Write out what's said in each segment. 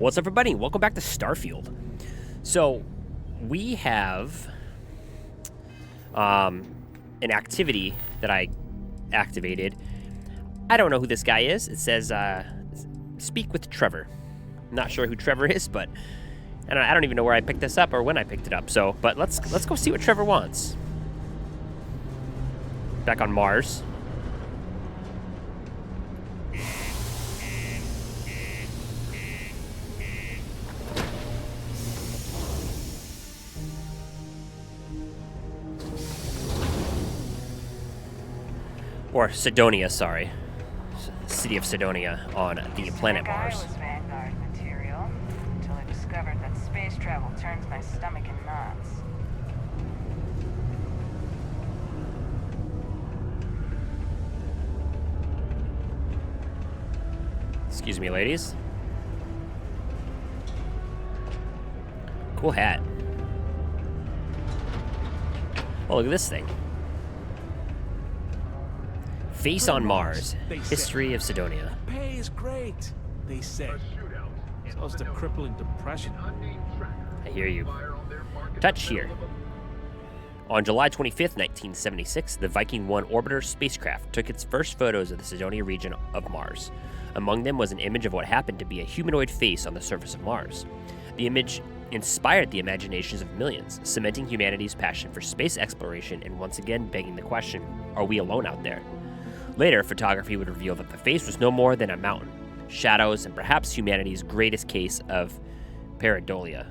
What's up, everybody? Welcome back to Starfield. So, we have an activity that I activated. I don't know who this guy is. It says, speak with Trevor. I'm not sure who Trevor is, but I don't even know where I picked this up or when I picked it up. So, but let's go see what Trevor wants. Back on Mars. Or Cydonia, sorry. City of Cydonia on the planet Mars. Was Vanguard material until I discovered that space travel turns my stomach in knots. Excuse me, ladies. Cool hat. Oh, look at this thing. Face on Mars. History of Cydonia. Pay is great, they said. So is the crippling depression. I hear you. Touch here. On July 25th, 1976, the Viking 1 orbiter spacecraft took its first photos of the Cydonia region of Mars. Among them was an image of what happened to be a humanoid face on the surface of Mars. The image inspired the imaginations of millions, cementing humanity's passion for space exploration and once again begging the question, are we alone out there? Later, photography would reveal that the face was no more than a mountain, shadows, and perhaps humanity's greatest case of pareidolia,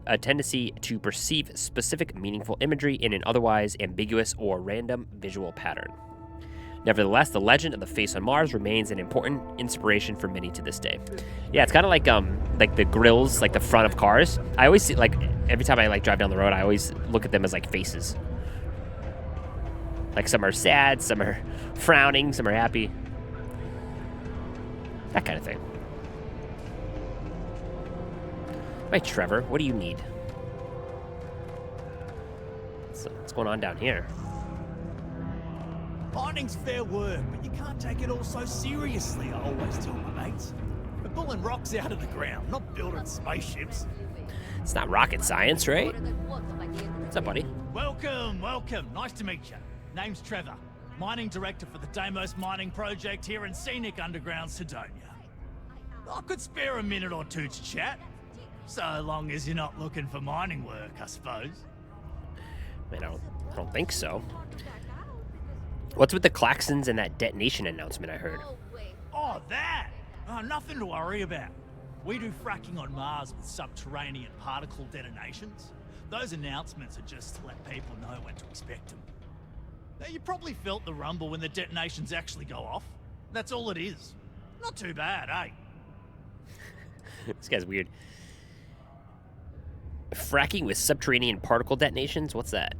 a tendency to perceive specific meaningful imagery in an otherwise ambiguous or random visual pattern. Nevertheless, the legend of the face on Mars remains an important inspiration for many to this day. Yeah, it's kind of like the grills, like the front of cars. I always see, like, every time I drive down the road, I always look at them as like faces. Like some are sad, some are frowning, some are happy. That kind of thing. Hey, Trevor, what do you need? What's going on down here? Mining's fair work, but you can't take it all so seriously, I always tell my mates. We're pulling rocks out of the ground, not building spaceships. It's not rocket science, right? What's up, buddy? Welcome. Nice to meet you. Name's Trevor, mining director for the Deimos mining project here in scenic underground Cydonia. I could spare a minute or two to chat, so long as you're not looking for mining work, I suppose. I don't think so. What's with the klaxons and that detonation announcement I heard? Oh, that! Nothing to worry about. We do fracking on Mars with subterranean particle detonations. Those announcements are just to let people know when to expect them. Now, you probably felt the rumble when the detonations actually go off. That's all it is. Not too bad, eh? This guy's weird. Fracking with subterranean particle detonations? What's that?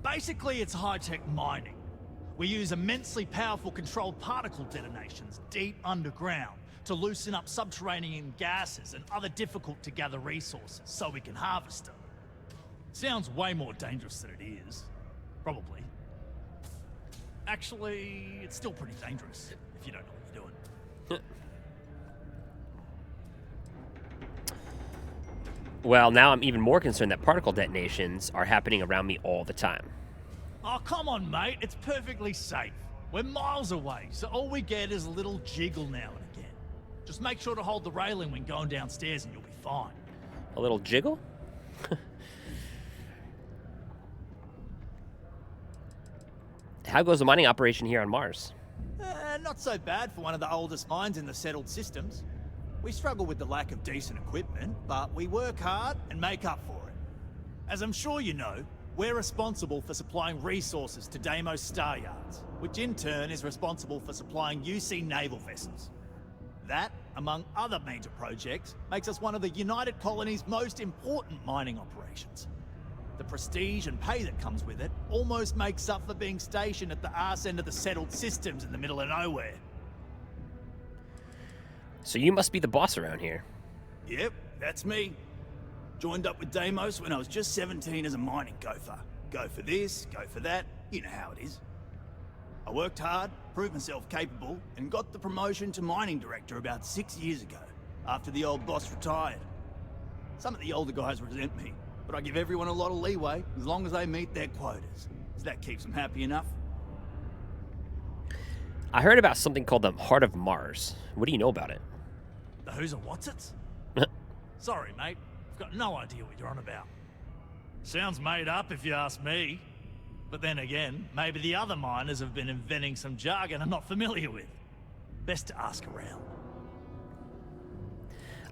Basically, it's high-tech mining. We use immensely powerful controlled particle detonations deep underground to loosen up subterranean gases and other difficult-to-gather resources so we can harvest them. Sounds way more dangerous than it is. Probably. Actually, it's still pretty dangerous if you don't know what you're doing. Well, now I'm even more concerned that particle detonations are happening around me all the time. Oh, come on, mate. It's perfectly safe. We're miles away, so all we get is a little jiggle now and again. Just make sure to hold the railing when going downstairs and you'll be fine. A little jiggle? How goes the mining operation here on Mars? Not so bad for one of the oldest mines in the settled systems. We struggle with the lack of decent equipment, but we work hard and make up for it. As I'm sure you know, we're responsible for supplying resources to Deimos Star Yards, which in turn is responsible for supplying UC naval vessels. That, among other major projects, makes us one of the United Colony's most important mining operations. The prestige and pay that comes with it almost makes up for being stationed at the arse end of the settled systems in the middle of nowhere. So you must be the boss around here. Yep, that's me. Joined up with Deimos when I was just 17 as a mining gopher. Go for this, go for that, you know how it is. I worked hard, proved myself capable and got the promotion to mining director about 6 years ago, after the old boss retired. Some of the older guys resent me, but I give everyone a lot of leeway as long as they meet their quotas. So that keeps them happy enough. I heard about something called the Heart of Mars. What do you know about it? The who's and what's it's? Sorry, mate. I've got no idea what you're on about. Sounds made up if you ask me. But then again, maybe the other miners have been inventing some jargon I'm not familiar with. Best to ask around.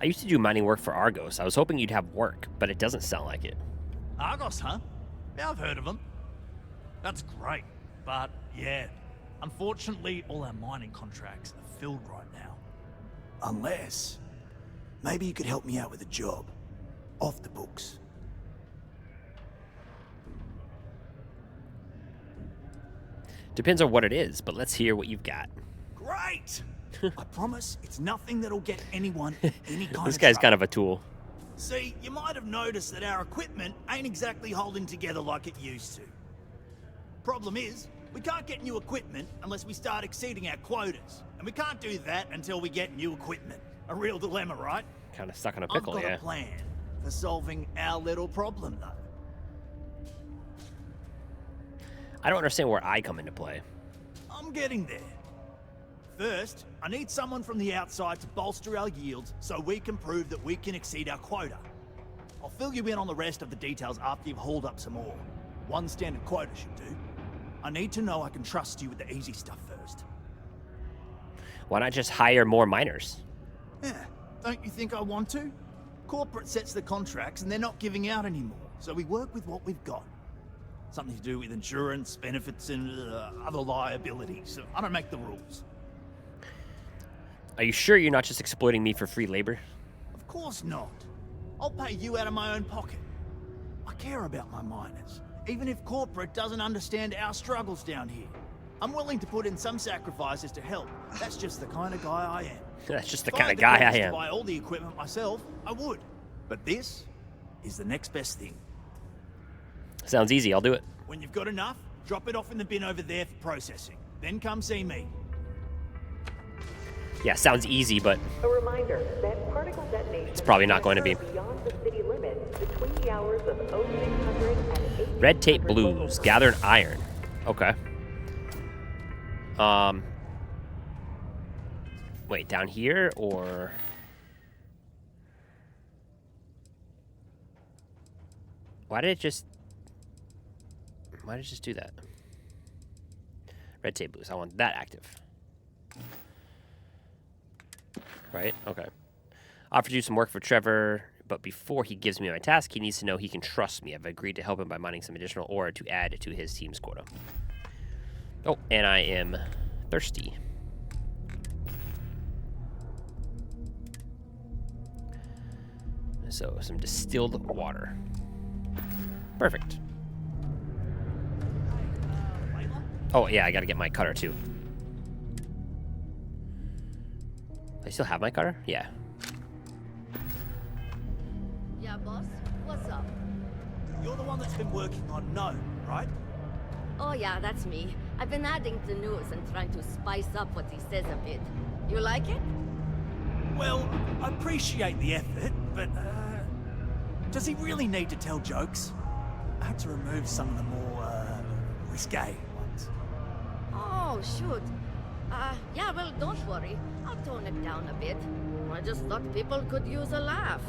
I used to do mining work for Argos. I was hoping you'd have work, but it doesn't sound like it. Argos, huh? Yeah, I've heard of them. That's great. But, yeah, unfortunately, all our mining contracts are filled right now. Unless, maybe you could help me out with a job. Off the books. Depends on what it is, but let's hear what you've got. Great! I promise it's nothing that'll get anyone any kind This of guy's trouble. kind of a tool. See, you might have noticed that our equipment ain't exactly holding together like it used to. Problem is, we can't get new equipment unless we start exceeding our quotas. And we can't do that until we get new equipment. A real dilemma, right? Kind of stuck in a pickle, I've got yeah. a plan for solving our little problem, though. I don't understand where I come into play. I'm getting there. First, I need someone from the outside to bolster our yields so we can prove that we can exceed our quota. I'll fill you in on the rest of the details after you've hauled up some more. One standard quota should do. I need to know I can trust you with the easy stuff first. Why not just hire more miners? Yeah, don't you think I want to? Corporate sets the contracts and they're not giving out anymore, so we work with what we've got. Something to do with insurance, benefits, and other liabilities. I don't make the rules. Are you sure you're not just exploiting me for free labor? Of course not. I'll pay you out of my own pocket. I care about my miners, even if corporate doesn't understand our struggles down here. I'm willing to put in some sacrifices to help. That's just the kind of guy I am. That's just the If kind had of guy I means to am. buy all the equipment myself, I would. But this is the next best thing. Sounds easy, I'll do it. When you've got enough, drop it off in the bin over there for processing. Then come see me. Yeah, sounds easy, but A reminder that particle detonations It's probably not going to be. occur beyond the city limits between the hours of 0600 and 1800 Red Tape local Blues, time. gathered iron. Okay. Wait, down here or... Why did it just do that? Red Tape Blues, I want that active. Right? Okay. Offered to do some work for Trevor, but before he gives me my task, he needs to know he can trust me. I've agreed to help him by mining some additional ore to add to his team's quota. Oh, and I am thirsty. So, some distilled water. Perfect. Oh, yeah, I gotta get my cutter, too. I still have my cutter? Yeah. Yeah, boss? What's up? You're the one that's been working on No, right? Oh yeah, that's me. I've been adding the news and trying to spice up what he says a bit. You like it? Well, I appreciate the effort, but, does he really need to tell jokes? I had to remove some of the more, risque ones. Oh, shoot. Yeah, well, don't worry. I'll tone it down a bit. I just thought people could use a laugh.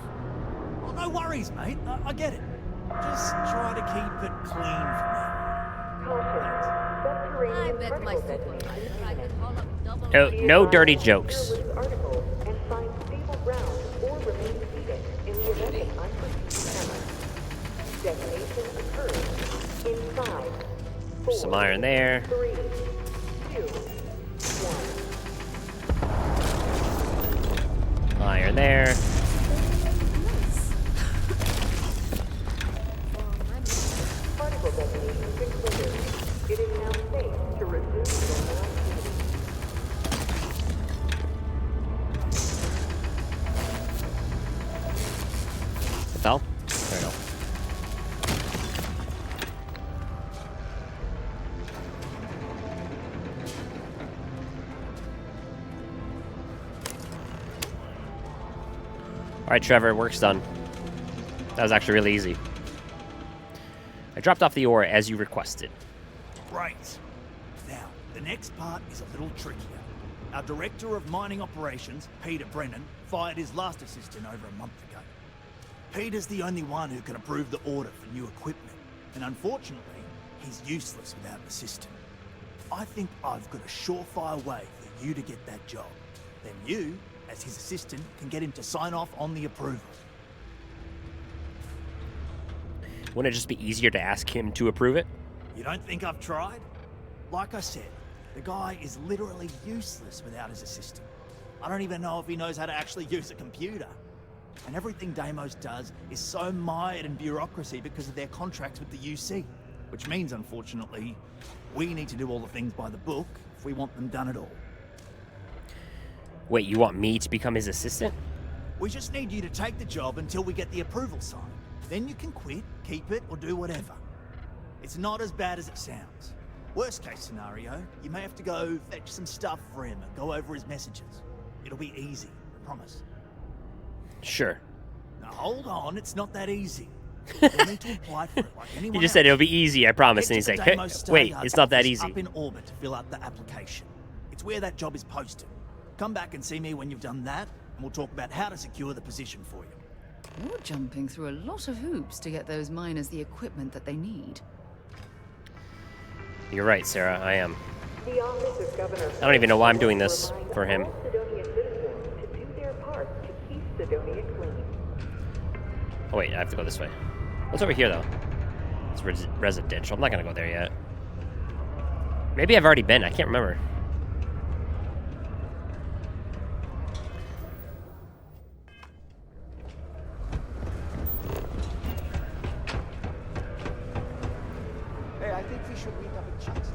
Oh, no worries, mate. I get it. Just try to keep it clean from now. Caution. I Subterranean bet my particle supervisor detonation tried to imminent. call up double... No dirty jokes. Loose articles and find stable ground or remain seated in the event of unforeseen tremor. Detonation occurs in 5, 4, Some iron there. 3, 2, 1. Iron there. Particle detonation concluded. It is now safe to resume normal activity. It fell? There we go. Alright, Trevor, work's done. That was actually really easy. I dropped off the ore as you requested. Great. Now, the next part is a little trickier. Our Director of Mining Operations, Peter Brennan, fired his last assistant over a month ago. Peter's the only one who can approve the order for new equipment, and unfortunately, he's useless without an assistant. I think I've got a surefire way for you to get that job. Then you, as his assistant, can get him to sign off on the approval. Wouldn't it just be easier to ask him to approve it? You don't think I've tried? Like I said, the guy is literally useless without his assistant. I don't even know if he knows how to actually use a computer. And everything Deimos does is so mired in bureaucracy because of their contracts with the UC. Which means, unfortunately, we need to do all the things by the book if we want them done at all. Wait, you want me to become his assistant? We just need you to take the job until we get the approval signed. Then you can quit, keep it, or do whatever. It's not as bad as it sounds. Worst case scenario, you may have to go fetch some stuff for him and go over his messages. It'll be easy, I promise. Sure. Now hold on, it's not that easy. You need to apply for it like anyone He just else. said it'll be easy, I promise. Get And he's to like, the hey, Deimos Star wait, Yard's it's not that office easy. Up in orbit to fill out the application. It's where that job is posted. Come back and see me when you've done that, and we'll talk about how to secure the position for you. You're jumping through a lot of hoops to get those miners the equipment that they need. You're right, Sarah, I am. The Office of Governor I don't even know why I'm doing this for him. all Cydonia citizens to do their part to keep Cydonia clean. Oh wait, I have to go this way. What's over here, though? It's residential. I'm not gonna go there yet. Maybe I've already been. I can't remember. Hey, I think we should meet up at Chuck's.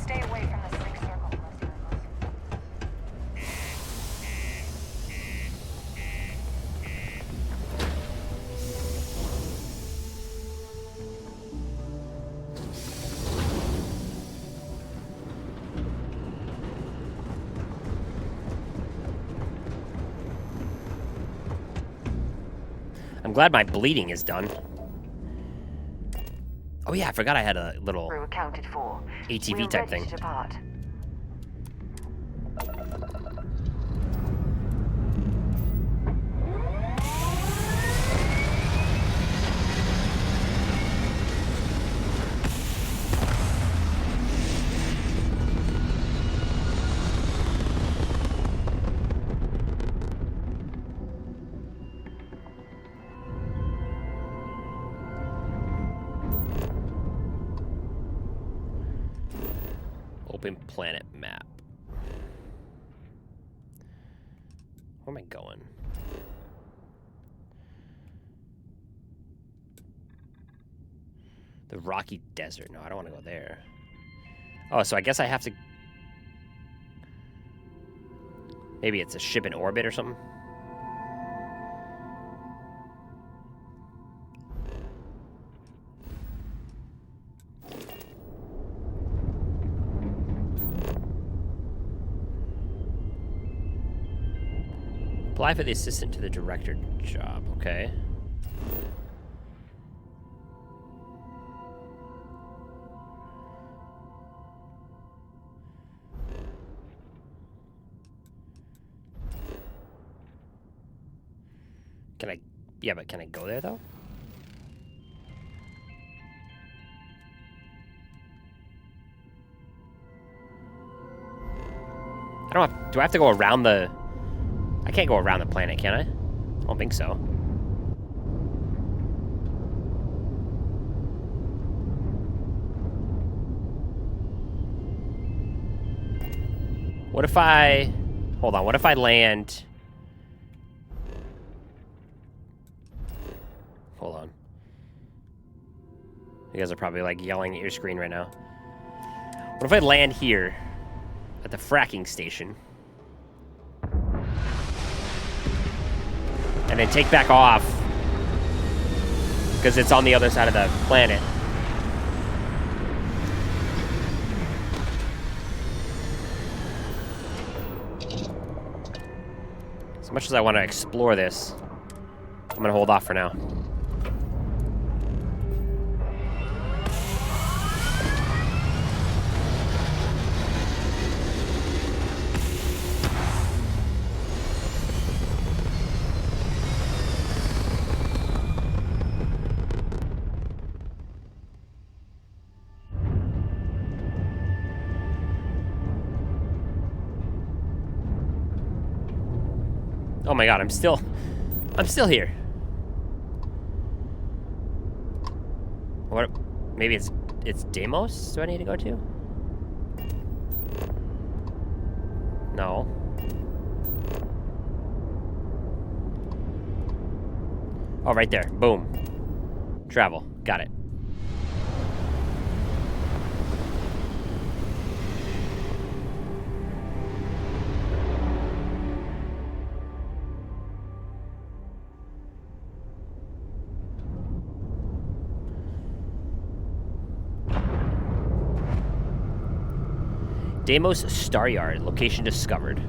Stay away from the slick circle unless you're in Los. I'm glad my bleeding is done. Oh yeah, I forgot I had a little Crew accounted for. ATV We're type ready thing. to depart. Open planet map. Where am I going? The Rocky Desert. No, I don't want to go there. Oh, so I guess I have to... Maybe it's a ship in orbit or something? Apply for the assistant to the director job, okay. Can I, yeah, but can I go there though? I don't have, do I have to go around the, I can't go around the planet, can I? I don't think so. What if I... Hold on, what if I land... Hold on. You guys are probably like yelling at your screen right now. What if I land here at the fracking station? And then take back off because it's on the other side of the planet. much as I want to explore this, I'm going to hold off for now. Oh my god, I'm still here. What? Maybe it's Deimos? Do I need to go to? No. Oh, right there. Boom. Travel. Got it. Deimos Star Yard, location discovered.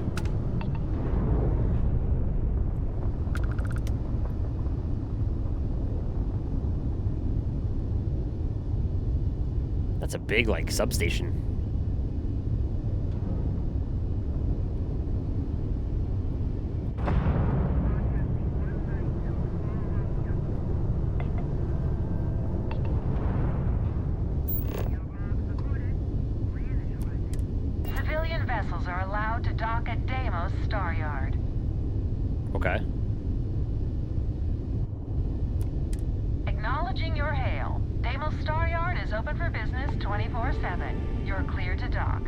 That's a big, like, substation. Civilian vessels are allowed to dock at Deimos Star Yard. Okay. Acknowledging your hail. Deimos Star Yard is open for business 24/7. You're clear to dock.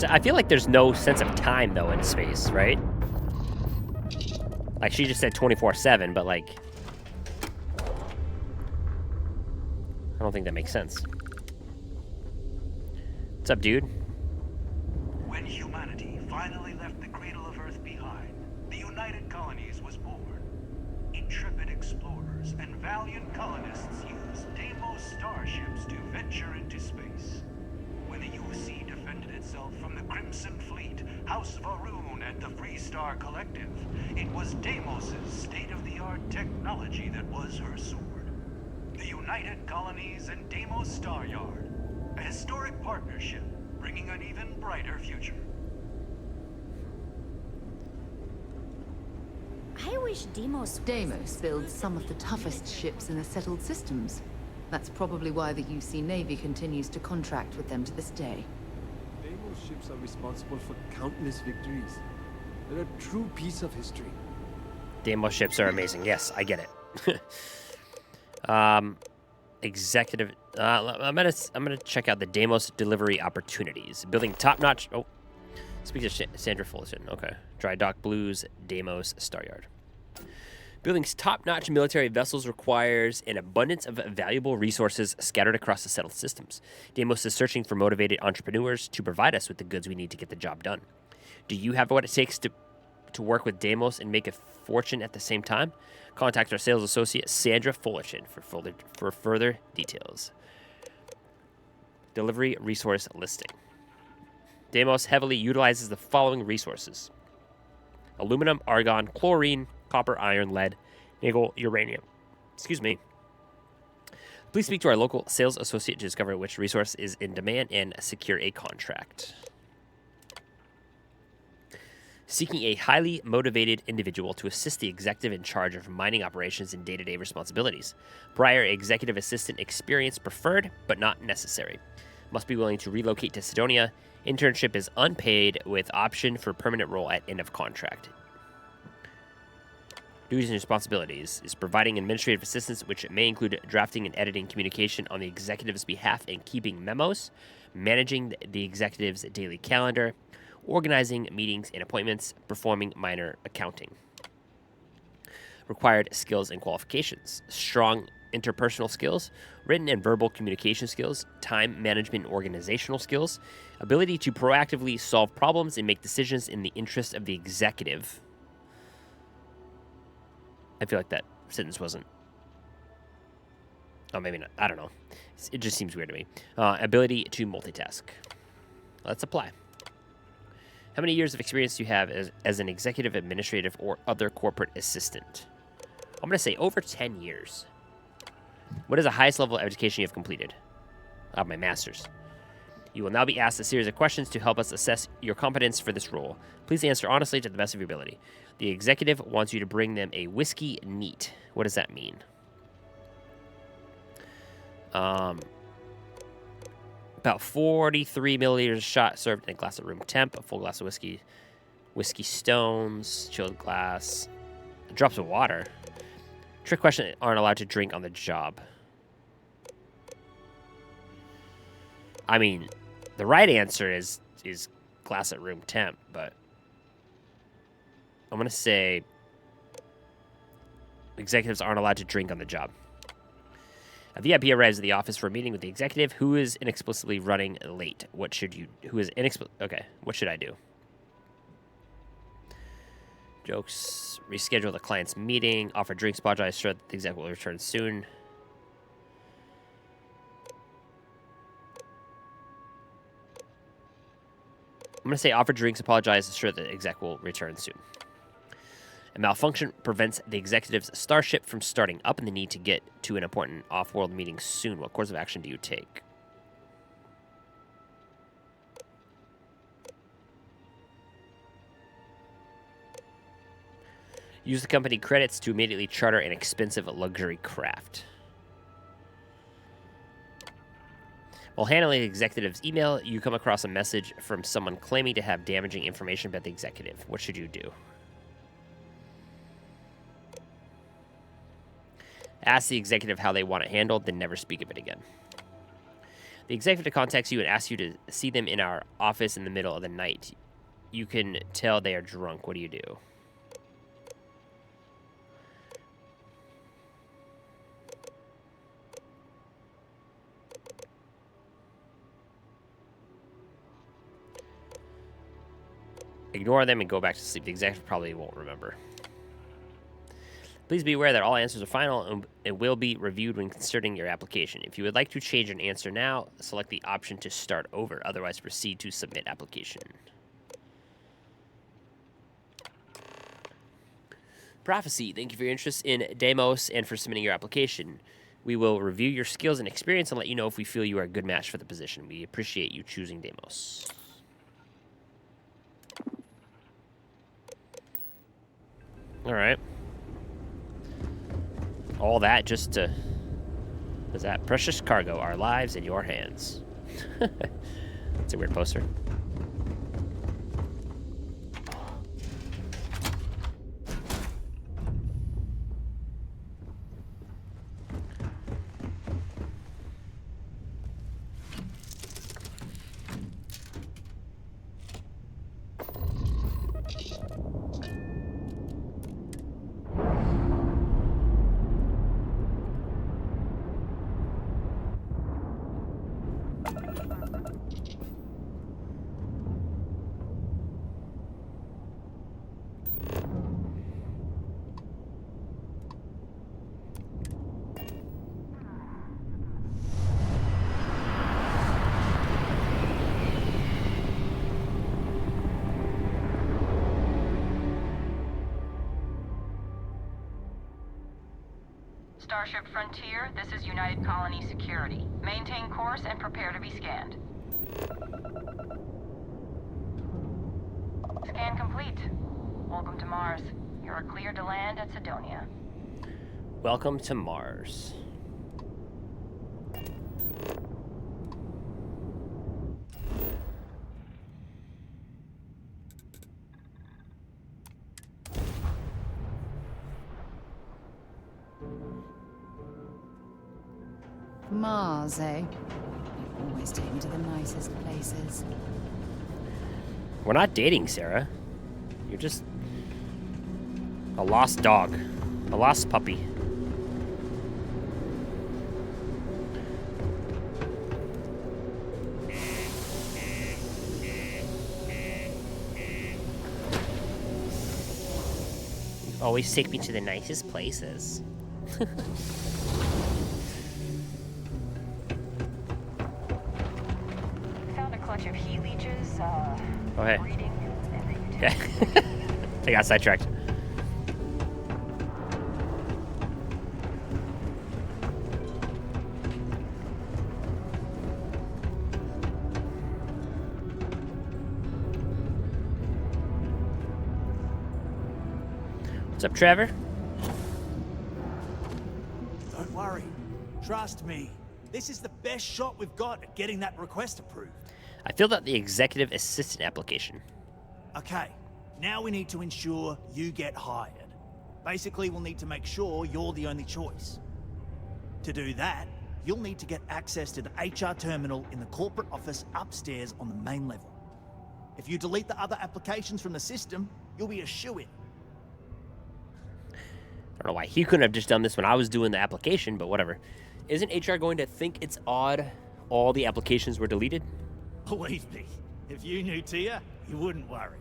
I feel like there's no sense of time, though, in space, right? Like, she just said 24/7, but, like... I don't think that makes sense. What's up, dude? When humanity finally left the cradle of Earth behind, the United Colonies was born. Intrepid explorers and valiant colonists used Deimos starships to venture into space. When the UC defended itself from the Crimson Fleet, House Varoon, and the Free Star Collective, it was Deimos' state-of-the-art technology that was her sword. The United Colonies and Deimos Star Yard, a historic partnership bringing an even brighter future. I wish Deimos builds some of the toughest ships in the settled systems. That's probably why the UC Navy continues to contract with them to this day. Deimos ships are responsible for countless victories. They're a true piece of history. Deimos ships are amazing. Yes, I get it. Executive. I'm gonna check out the Deimos delivery opportunities. Building top-notch. Oh, speak to Sandra Fullerton. Okay. Dry Dock Blues, Deimos Star Yard. Building top-notch military vessels requires an abundance of valuable resources scattered across the settled systems. Deimos is searching for motivated entrepreneurs to provide us with the goods we need to get the job done. Do you have what it takes to work with Deimos and make a fortune at the same time? Contact our sales associate, Sandra Fullerton, for further details. Delivery resource listing. Deimos heavily utilizes the following resources: aluminum, argon, chlorine, copper, iron, lead, nickel, uranium. Excuse me. Please speak to our local sales associate to discover which resource is in demand and secure a contract. Seeking a highly motivated individual to assist the executive in charge of mining operations and day-to-day responsibilities. Prior executive assistant experience preferred, but not necessary. Must be willing to relocate to Sidonia. Internship is unpaid with option for permanent role at end of contract. Duties and responsibilities is providing administrative assistance, which may include drafting and editing communication on the executive's behalf and keeping memos, managing the executive's daily calendar, organizing meetings and appointments, performing minor accounting. Required skills and qualifications: strong interpersonal skills, written and verbal communication skills, time management and organizational skills, ability to proactively solve problems and make decisions in the interest of the executive. I feel like that sentence wasn't Oh, maybe not. I don't know. It just seems weird to me. Ability to multitask. Let's apply. How many years of experience do you have as an executive, administrative, or other corporate assistant? I'm going to say over 10 years. What is the highest level of education you have completed? My master's. You will now be asked a series of questions to help us assess your competence for this role. Please answer honestly to the best of your ability. The executive wants you to bring them a whiskey neat. What does that mean? About 43 milliliters shot served in a glass at room temp, a full glass of whiskey, whiskey stones, chilled glass, drops of water. Trick question: aren't allowed to drink on the job. I mean, the right answer is glass at room temp, but I'm gonna say executives aren't allowed to drink on the job. A VIP arrives at the office for a meeting with the executive who is inexplicably running late. What should I do? Jokes. Reschedule the client's meeting. Offer drinks. Apologize. Sure that the exec will return soon. I'm going to say offer drinks. Apologize. Sure that the exec will return soon. A malfunction prevents the executive's starship from starting up and the need to get to an important off-world meeting soon. What course of action do you take? Use the company credits to immediately charter an expensive luxury craft. While handling the executive's email, you come across a message from someone claiming to have damaging information about the executive. What should you do? Ask the executive how they want it handled, then never speak of it again. The executive contacts you and asks you to see them in our office in the middle of the night. You can tell they are drunk. What do you do? Ignore them and go back to sleep. The executive probably won't remember. Please be aware that all answers are final and will be reviewed when considering your application. If you would like to change an answer now, select the option to start over. Otherwise, proceed to submit application. Prophecy, thank you for your interest in Deimos and for submitting your application. We will review your skills and experience and let you know if we feel you are a good match for the position. We appreciate you choosing Deimos. All right. All that just to... What's that? Precious cargo, our lives in your hands. That's a weird poster. Starship Frontier, this is United Colony Security. Maintain course and prepare to be scanned. Scan complete. Welcome to Mars. You are cleared to land at Sidonia. Welcome to Mars. Mars, eh? You always take me to the nicest places. We're not dating, Sarah. You're just a lost dog. A lost puppy. You always take me to the nicest places. Oh, hey. reading and the Okay. I got sidetracked. What's up, Trevor? Don't worry. Trust me. This is the best shot we've got at getting that request approved. I filled out the executive assistant application. Okay, now we need to ensure you get hired. Basically, we'll need to make sure you're the only choice. To do that, you'll need to get access to the HR terminal in the corporate office upstairs on the main level. If you delete the other applications from the system, you'll be a shoo-in. I don't know why he couldn't have just done this when I was doing the application, but whatever. Isn't HR going to think it's odd all the applications were deleted? Believe me, if you knew Tia, you wouldn't worry.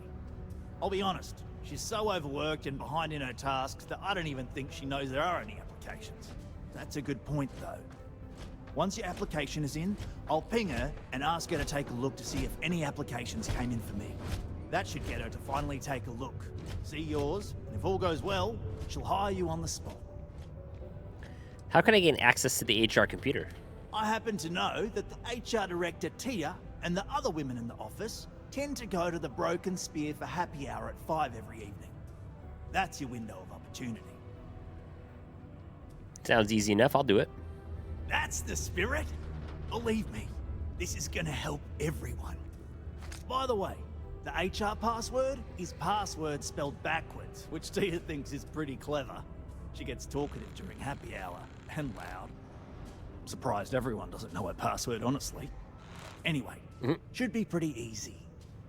I'll be honest, she's so overworked and behind in her tasks that I don't even think she knows there are any applications. That's a good point, though. Once your application is in, I'll ping her and ask her to take a look to see if any applications came in for me. That should get her to finally take a look, see yours, and if all goes well, she'll hire you on the spot. How can I gain access to the HR computer? I happen to know that the HR director, Tia, and the other women in the office tend to go to the Broken Spear for happy hour at 5 every evening. That's your window of opportunity. Sounds easy enough. I'll do it. That's the spirit. Believe me, this is gonna help everyone. By the way, the HR password is password spelled backwards, which Tia thinks is pretty clever. She gets talkative during happy hour, and loud. I'm surprised everyone doesn't know her password, honestly. Anyway, should be pretty easy.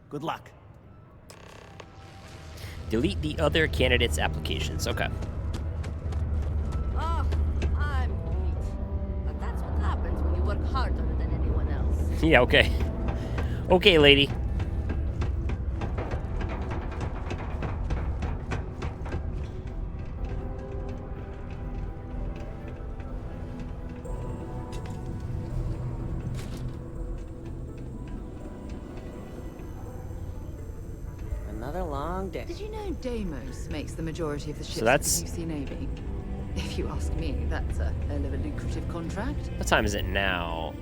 Good luck. Delete the other candidates' applications. Okay. Oh, I'm beat. But that's what happens when you work harder than anyone else. Yeah, okay. Okay, lady. Another long day. Did you know Deimos makes the majority of the ships that's- of the UC Navy? If you ask me, that's a hell of a lucrative contract. What time is it now?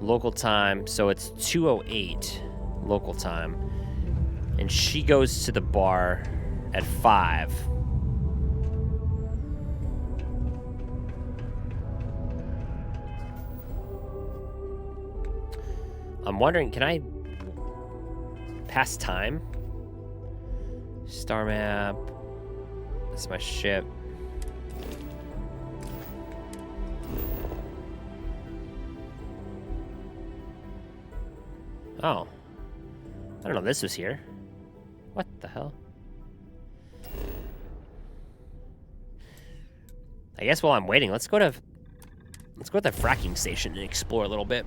Local time, so it's 2:08 local time. And she goes to the bar at 5. I'm wondering, can I pass time? Star map. That's my ship. Oh. I don't know this was here. What the hell? I guess while I'm waiting, let's go to the fracking station and explore a little bit.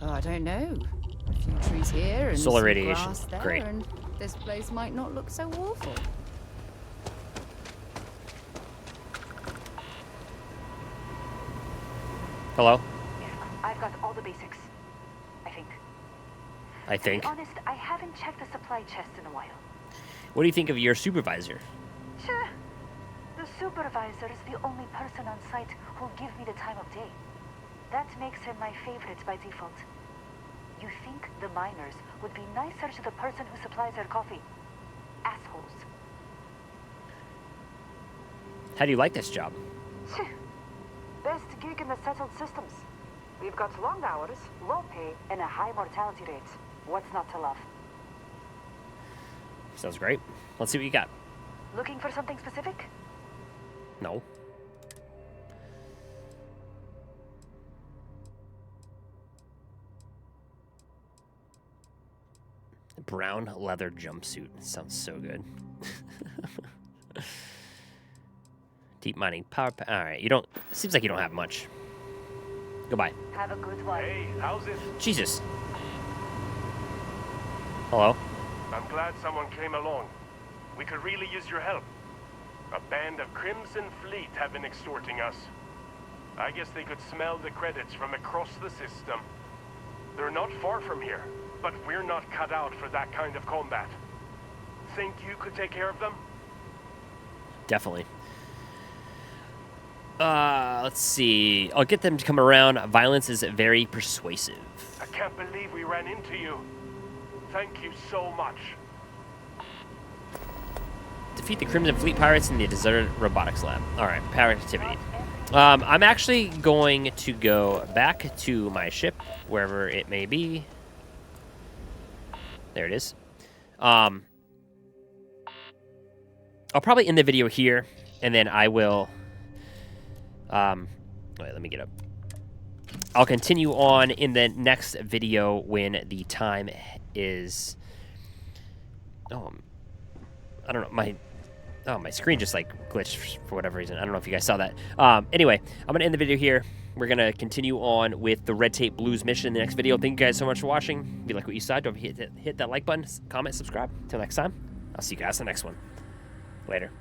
Oh, I don't know. A few trees here and Solar some radiation. grass there, Great. and this place might not look so awful. Hello? Yeah, I've got all the basics. I think. To be honest, I haven't checked the supply chest in a while. What do you think of your supervisor? Sure. The supervisor is the only person on site who'll give me the time of day. That makes him my favorite by default. You think the miners would be nicer to the person who supplies their coffee? Assholes. How do you like this job? Best gig in the settled systems. We've got long hours, low pay, and a high mortality rate. What's not to love? Sounds great. Let's see what you got. Looking for something specific? No. Brown leather jumpsuit. Sounds so good. Deep mining power. All right, you don't. Seems like you don't have much. Goodbye. Have a good one. Hey, how's it? Jesus. Hello. I'm glad someone came along. We could really use your help. A band of Crimson Fleet have been extorting us. I guess they could smell the credits from across the system. They're not far from here, but we're not cut out for that kind of combat. Think you could take care of them? Definitely. Let's see. I'll get them to come around. Violence is very persuasive. I can't believe we ran into you. Thank you so much. Defeat the Crimson Fleet pirates in the deserted robotics lab. All right, power activity. I'm actually going to go back to my ship, wherever it may be. There it is. I'll probably end the video here, and then I will... wait, let me get up. I'll continue on in the next video when the time is... Oh, I don't know. My screen just like glitched for whatever reason. I don't know if you guys saw that. Anyway, I'm gonna end the video here. We're gonna continue on with the Red Tape Blues mission in the next video. Thank you guys so much for watching. If you like what you saw, don't forget to hit that like button, comment, subscribe. Until next time, I'll see you guys in the next one. Later.